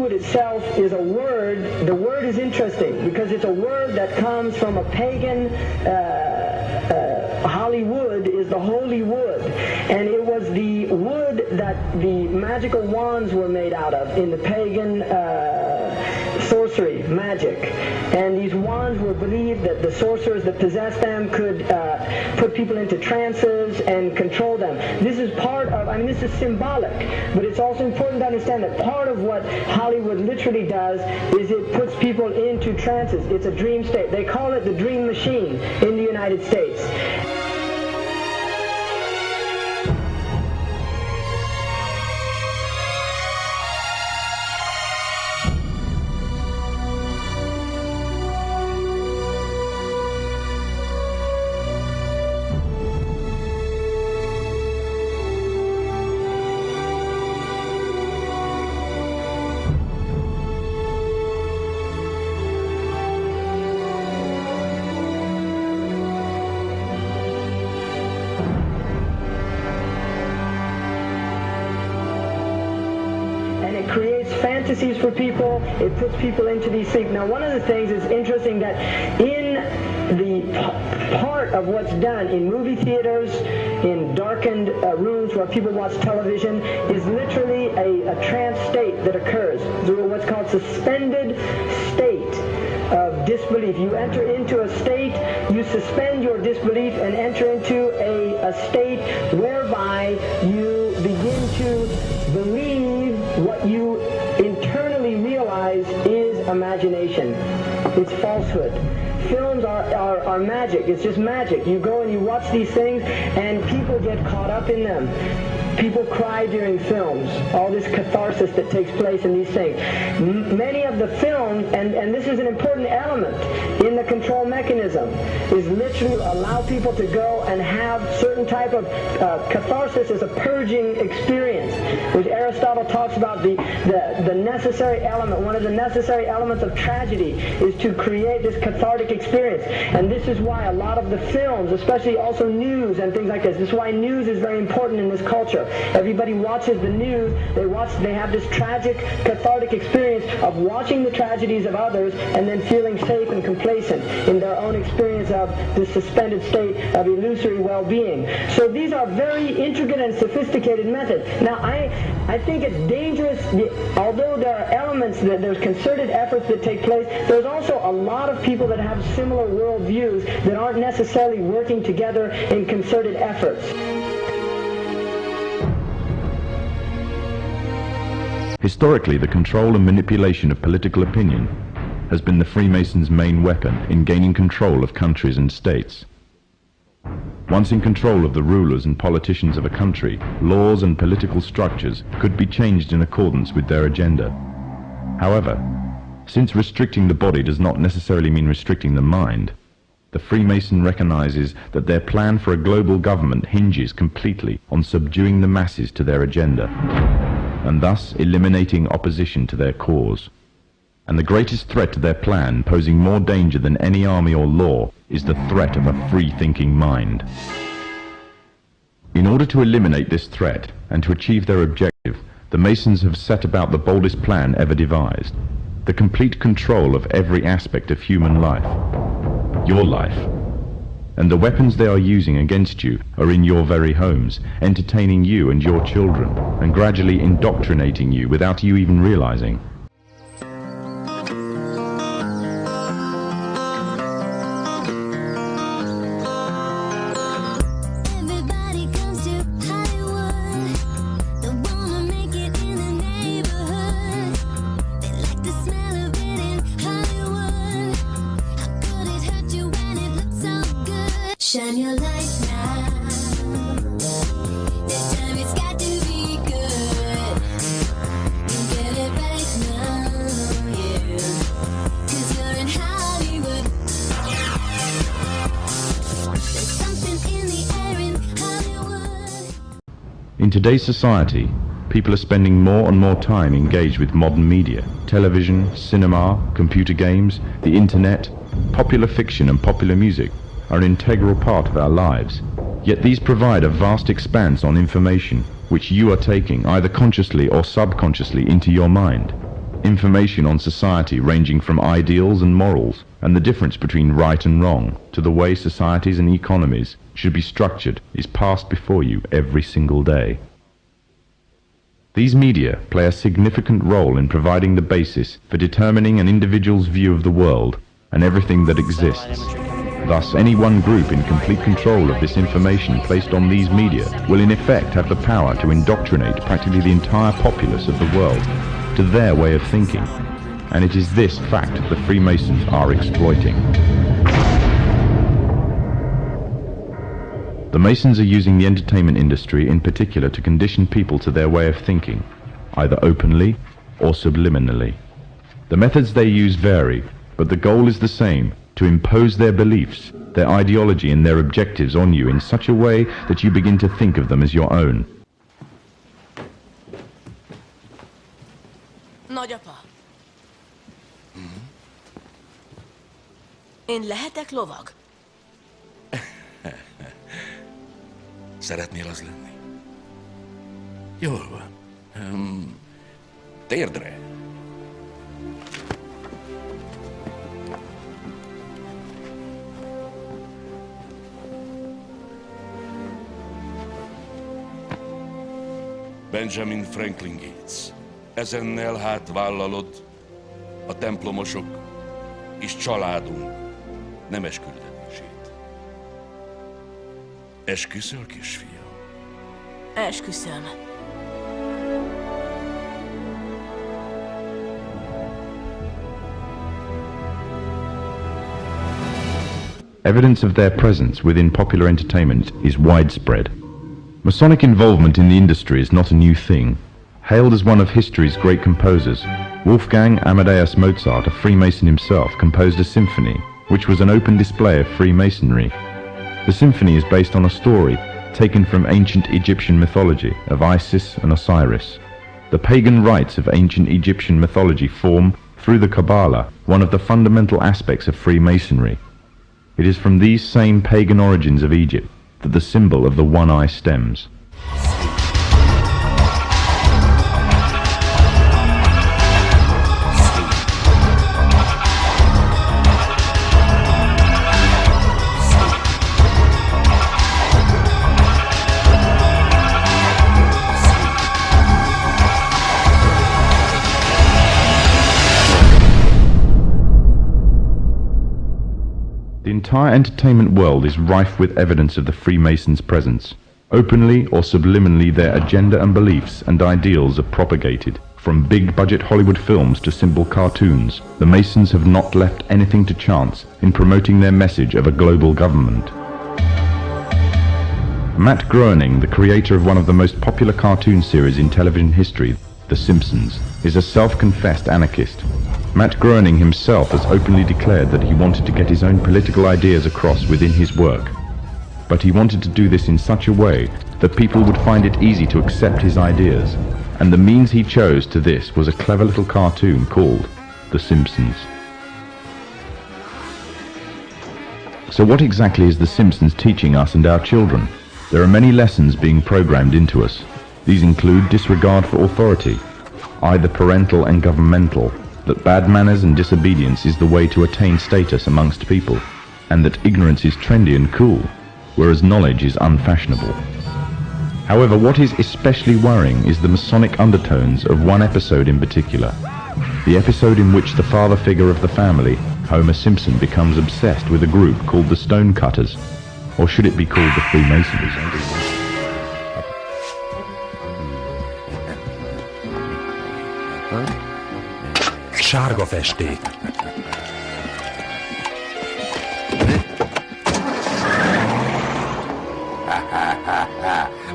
Hollywood itself is a word. The word is interesting because it's a word that comes from a pagan. Hollywood is the holy wood, and it was the wood that the magical wands were made out of in the pagan sorcery, magic. And these wands were believed that the sorcerers that possessed them could put people into trances and control them. This is part of, this is symbolic, but it's also important to understand that part of what Hollywood literally does is it puts people into trances. It's a dream state. They call it the dream machine in the United States. Creates fantasies for people. It puts people into these things. Now, one of the things is interesting that in the part of what's done in movie theaters, in darkened rooms where people watch television, is literally a trance state that occurs through what's called suspended state of disbelief. You enter into a state, you suspend your disbelief and enter into a state whereby you begin to believe what you internally realize is imagination. It's falsehood. Films are magic. It's just magic. You go and you watch these things and people get caught up in them. People cry during films, all this catharsis that takes place in these things. Many of the films, and this is an important element in the control mechanism, is literally allow people to go and have certain type of catharsis as a purging experience, which Aristotle talks about the necessary element. One of the necessary elements of tragedy is to create this cathartic experience. And this is why a lot of the films, especially also news and things like this is why news is very important in this culture. Everybody watches the news. They have this tragic, cathartic experience of watching the tragedies of others and then feeling safe and complacent in their own experience of this suspended state of illusory well-being. So these are very intricate and sophisticated methods. Now, I think it's dangerous, although there are elements, there's concerted efforts that take place, there's also a lot of people that have similar worldviews that aren't necessarily working together in concerted efforts. Historically, the control and manipulation of political opinion has been the Freemasons' main weapon in gaining control of countries and states. Once in control of the rulers and politicians of a country, laws and political structures could be changed in accordance with their agenda. However, since restricting the body does not necessarily mean restricting the mind, the Freemason recognizes that their plan for a global government hinges completely on subduing the masses to their agenda, and thus eliminating opposition to their cause. And the greatest threat to their plan, posing more danger than any army or law, is the threat of a free-thinking mind. In order to eliminate this threat and to achieve their objective, the Masons have set about the boldest plan ever devised: the complete control of every aspect of human life, your life. And the weapons they are using against you are in your very homes, entertaining you and your children, and gradually indoctrinating you without you even realizing. Shine your light now. This time it's got to be good. You get it right now, yeah. 'Cause you're in Hollywood. There's something in the air in Hollywood. In today's society, people are spending more and more time engaged with modern media, television, cinema, computer games, the internet, popular fiction and popular music are an integral part of our lives. Yet these provide a vast expanse on information which you are taking either consciously or subconsciously into your mind. information on society ranging from ideals and morals and the difference between right and wrong to the way societies and economies should be structured is passed before you every single day. These media play a significant role in providing the basis for determining an individual's view of the world and everything that exists. Thus, any one group in complete control of this information placed on these media will in effect have the power to indoctrinate practically the entire populace of the world to their way of thinking. And it is this fact the Freemasons are exploiting. The Masons are using the entertainment industry in particular to condition people to their way of thinking, either openly or subliminally. The methods they use vary, but the goal is the same: to impose their beliefs, their ideology and their objectives on you in such a way that you begin to think of them as your own. Nagyapa. Én lehetek lovag? Szeretnél az lenni? Jól van. Térdre. Benjamin Franklin Gates. Ezennel hát vállalod a templomosok és családunk nemes küldetését. Esküszöl, kisfiam? Esküszöm. Evidence of their presence within popular entertainment is widespread. Masonic involvement in the industry is not a new thing. Hailed as one of history's great composers, Wolfgang Amadeus Mozart, a Freemason himself, composed a symphony, which was an open display of Freemasonry. The symphony is based on a story taken from ancient Egyptian mythology of Isis and Osiris. The pagan rites of ancient Egyptian mythology form, through the Kabbalah, one of the fundamental aspects of Freemasonry. It is from these same pagan origins of Egypt that the symbol of the one eye stems. The entire entertainment world is rife with evidence of the Freemasons' presence. Openly or subliminally their agenda and beliefs and ideals are propagated. From big-budget Hollywood films to simple cartoons, the Masons have not left anything to chance in promoting their message of a global government. Matt Groening, the creator of one of the most popular cartoon series in television history, The Simpsons, is a self-confessed anarchist. Matt Groening himself has openly declared that he wanted to get his own political ideas across within his work. But he wanted to do this in such a way that people would find it easy to accept his ideas, and the means he chose to this was a clever little cartoon called The Simpsons. So what exactly is The Simpsons teaching us and our children? There are many lessons being programmed into us. These include disregard for authority, either parental and governmental, that bad manners and disobedience is the way to attain status amongst people, and that ignorance is trendy and cool, whereas knowledge is unfashionable. However, what is especially worrying is the Masonic undertones of one episode in particular, the episode in which the father figure of the family, Homer Simpson, becomes obsessed with a group called the Stonecutters, or should it be called the Freemasons? Sárga festék.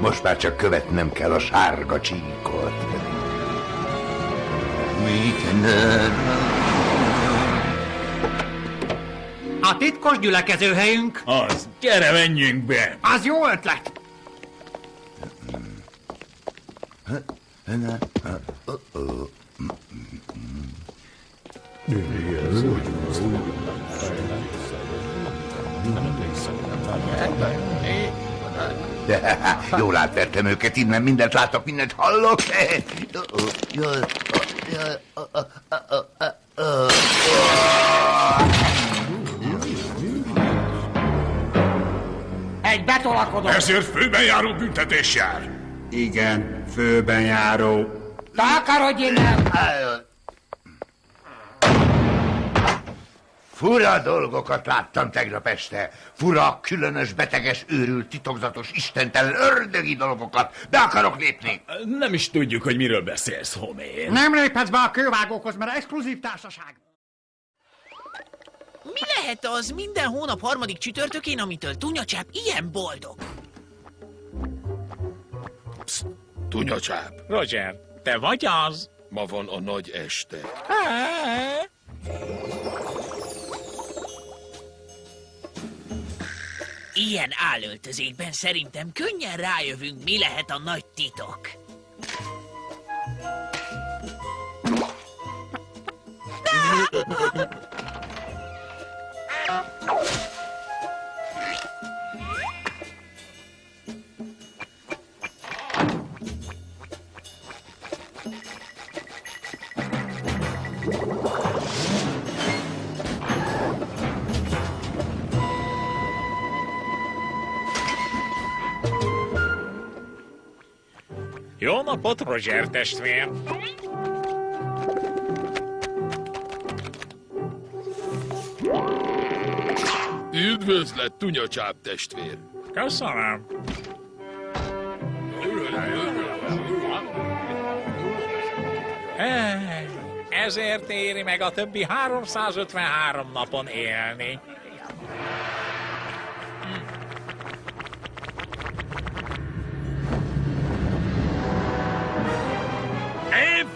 Most már csak követnem kell a sárga csíkot. A titkos gyülekezőhelyünk. Az, gyere, menjünk be! Az jó ötlet. Jól átvertem őket, innen mindent látok, mindent hallok. Egy betolakodott. Ezért főben járó büntetés jár. Igen, főben járó. Takarodj innen! Fura dolgokat láttam tegnap este. Fura, különös, beteges, őrült, titokzatos, istentelen, ördögi dolgokat. Be akarok lépni. Nem is tudjuk, hogy miről beszélsz, Homér. Nem léphetsz be a kővágókhoz, mert exkluzív társaság. Mi lehet az minden hónap harmadik csütörtökén, amitől Tunyacsáp ilyen boldog? Tunyacsáp, Roger, te vagy az? ma van a nagy este. Ilyen állöltözékben szerintem könnyen rájövünk, mi lehet a nagy titok. Jó napot, Roger testvér! Üdvözlet, Tunyacsáp testvér! Köszönöm. Ezért éri meg a többi 353 napon élni.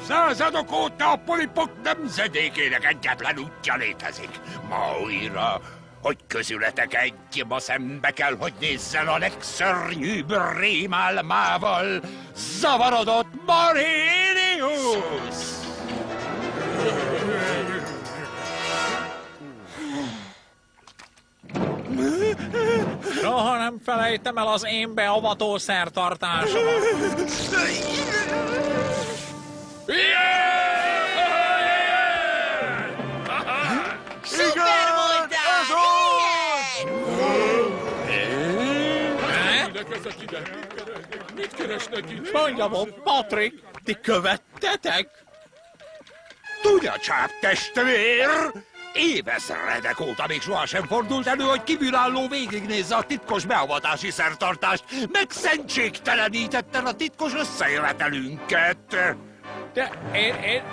Évszázadok óta a polipok nemzedékének egyetlen útja létezik. Ma újra, hogy közületek egy, ma szembe kell, hogy nézzen a legszörnyűbb rémálmával. Zavarodott Marénius! Soha nem felejtem el az én beavató szertartásomat. Szuper voltál! Mit keresnek itt? Mondjam, Patrick, ti követtetek? Tunyacsáp testvér! Éveszredek óta még sohasem fordult elő, hogy kívülálló végignézze a titkos beavatási szertartást. Megszentségtelenítetted a titkos összejövetelünket. De én...